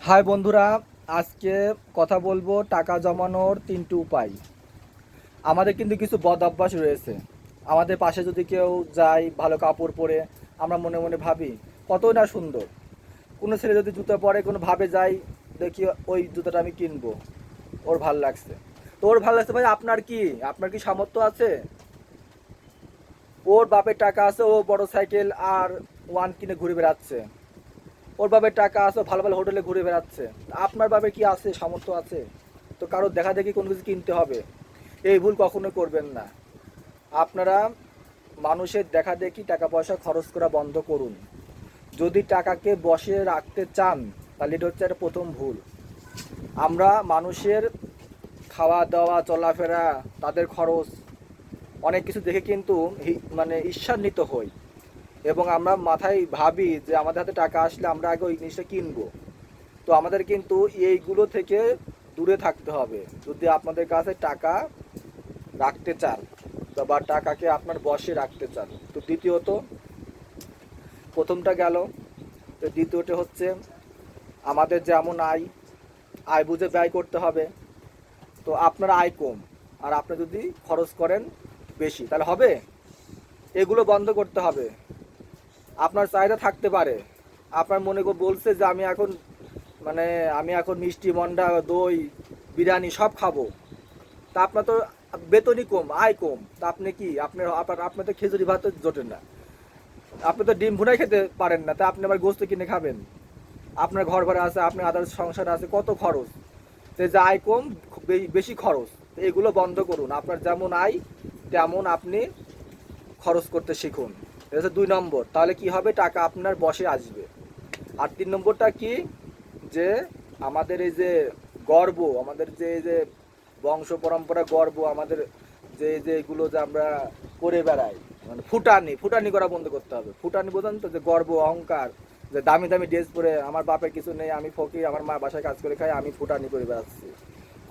High বন্ধুরা, আজকে কথা বলবো টাকা জমানোর 3টি উপায়। আমাদের কিন্তু কিছু বদ অভ্যাস রয়েছে। আমাদের পাশে যদি কেউ যায় ভালো কাপড় পরে, আমরা মনে মনে ভাবি কতই না সুন্দর। কোনো ছেলে যদি জুতো পরে কোনো ভাবে যায়, দেখি ওই জুতোটা আমি কিনবো, ওর ভাল লাগছে। তো ওর ভাল লাগছে ভাই, আপনার কি সামর্থ্য আছে? ওর বাপের টাকা আছে, ও বড় সাইকেল আর ওয়ান কিনে ঘুরে বেড়াচ্ছে। ওর বাপের টাকা আছে, ভালো ভালো হোটেলে ঘুরে বেড়াচ্ছে। আপনার বাপের কি আছে, সামর্থ্য আছে? তো কারোর দেখা দেখি কোনো কিছু কিনতে হবে, এই ভুল কখনো করবেন না। আপনারা মানুষের দেখা দেখি টাকা পয়সা খরচ করা বন্ধ করুন। যদি টাকাকে বসে রাখতে চান, তাহলে এটা হচ্ছে একটা প্রথম ভুল। আমরা মানুষের খাওয়া দাওয়া চলাফেরা, তাদের খরচ, অনেক কিছু দেখে কিন্তু মানে ঈর্ষান্বিত হই, এবং আমরা মাথায় ভাবি যে আমাদের হাতে টাকা আসলে আমরা আগে ওই জিনিসটা কিনবো। তো আমাদের কিন্তু এইগুলো থেকে দূরে থাকতে হবে যদি আপনাদের কাছে টাকা রাখতে চান, বা টাকাকে আপনার বশে রাখতে চান। তো দ্বিতীয়ত, প্রথমটা গেল, তো দ্বিতীয়টা হচ্ছে আমাদের যেমন আয়, আয় বুঝে ব্যয় করতে হবে। তো আপনার আয় কম আর আপনি যদি খরচ করেন বেশি, তাহলে হবে? এগুলো বন্ধ করতে হবে। আপনার চাহিদা থাকতে পারে, আপনার মনে বলছে যে মানে আমি এখন মিষ্টি, মন্ডা, দই, বিরিয়ানি সব খাবো। তা আপনার তো বেতনই কম, আয় কম, তা আপনি কি আপনার তো খিচুড়ি ভাত জোটে না, আপনি তো ডিম ভুনাই খেতে পারেন না, তা আপনি আবার গোস্ত কিনে খাবেন? আপনার ঘর ভাড়া আছে, আপনার আদার্স সংসার আছে, কত খরচ। তো যে আয় কম, বেশি খরচ, তো এগুলো বন্ধ করুন। আপনার যেমন আয় তেমন আপনি খরচ করতে শিখুন। এটা হচ্ছে 2 নম্বর। তাহলে কি হবে, টাকা আপনার বশে আসবে। আর 3 নম্বরটা কি, যে আমাদের এই যে গর্ব, আমাদের যে এই যে বংশ পরম্পরা গর্ব, আমাদের যে এগুলো যে আমরা করে বেড়াই, মানে ফুটানি করা বন্ধ করতে হবে। ফুটানি বোঝেন তো, যে গর্ব অহংকার, যে দামি দামি ড্রেস পরে আমার বাপের কিছু নেই, আমি ফকির, আমার মা বাসায় কাজ করে খাই, আমি ফুটানি করে বেড়াচ্ছি।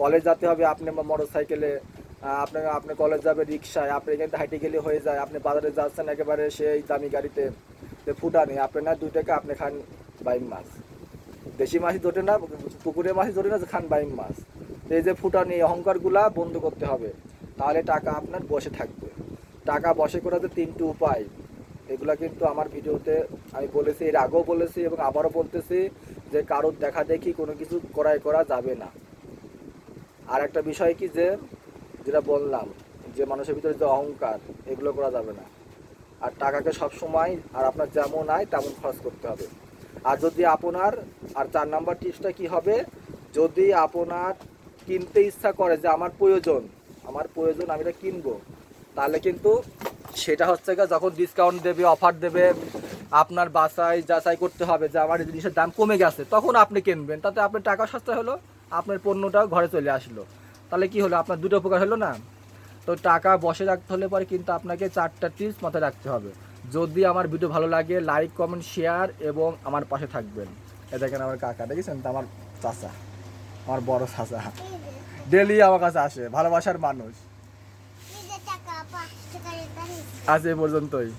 কলেজ যেতে হবে আপনি মোটর সাইকেলে, আপনি কলেজ যাবে রিক্সায়, আপনি এখান থেকে হাইটে গেলে হয়ে যায়, আপনি বাজারে যাচ্ছেন একেবারে সেই দামি গাড়িতে। যে ফুটানি, আপনি না 2 টাকা আপনি খান বাইম মাছ, দেশি মাছই ধরে না, পুকুরের মাছই ধরে না, যে খান বাইম মাছ। এই যে ফুটানি অহংকারগুলা বন্ধ করতে হবে, তাহলে টাকা আপনার বসে থাকবে। টাকা বসে করার যে 3টি উপায়, এগুলা কিন্তু আমার ভিডিওতে আমি বলেছি, এর আগেও বলেছি এবং আবারও বলতেছি, যে কারোর দেখা দেখি কোনো কিছু করা যাবে না। আর একটা বিষয় কি, যেটা বললাম, যে মানুষের ভিতরে যে অহংকার, এগুলো করা যাবে না। আর টাকাকে সব সময় আর আপনার যেমন আয় তেমন খরচ করতে হবে। আর যদি আপনার, আর 4 নম্বর টিপসটা কি হবে, যদি আপনার কিনতে ইচ্ছা করে যে আমার প্রয়োজন আমি এটা কিনবো, তাহলে কিন্তু সেটা হচ্ছে যখন ডিসকাউন্ট দেবে, অফার দেবে, আপনার বাছাই যাচাই করতে হবে যে আমার এই জিনিসের দাম কমে গেছে, তখন আপনি কিনবেন। তাতে আপনার টাকা সস্তা হলো, আপনার পণ্যটাও ঘরে চলে আসলো। তাহলে কি হলো, আপনার দুটো উপকার হলো না? তো টাকা বসে রাখতে হলে পরে কিন্তু আপনাকে 4টা টিপস মাথায় রাখতে হবে। যদি আমার ভিডিও ভালো লাগে, লাইক, কমেন্ট, শেয়ার এবং আমার পাশে থাকবেন। এ দেখেন আমার কাকা, দেখেছেন তো, আমার চাচা, আমার বড় চাচা, ডেলি আমার কাছে আসে, ভালোবাসার মানুষ। আজ এ পর্যন্তই।